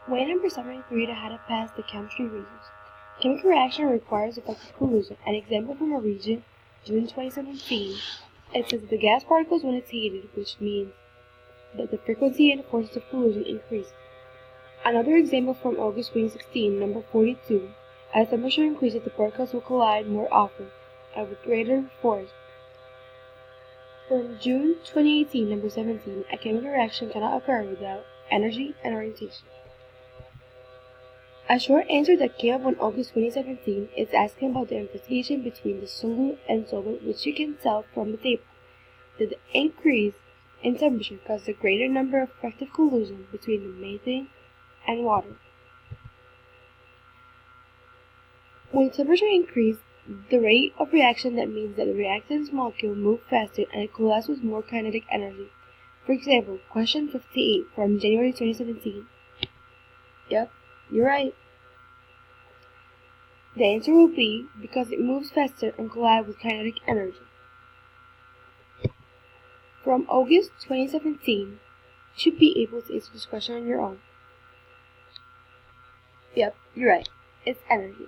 Way number 73 to how to pass the chemistry reasons. Chemical reaction requires effective collision. An example from a region, June 2017, it says the gas particles when it's heated, which means that the frequency and forces of collision increase. Another example from August 2016, number 42, as temperature increases, the particles will collide more often and with greater force. From June 2018, number 17, a chemical reaction cannot occur without energy and orientation. A short answer that came up on August 2017 is asking about the investigation between the solute and solvent, which you can tell from the table. Did the increase in temperature cause a greater number of effective collision between the methane and water? When temperature increased, the rate of reaction, that means that the reactant's molecule moved faster and it coalesced with more kinetic energy. For example, question 58 from January 2017. Yep, you're right. The answer will be because it moves faster and collides with kinetic energy. From August 2017, you should be able to answer this question on your own. Yep, you're right. It's energy.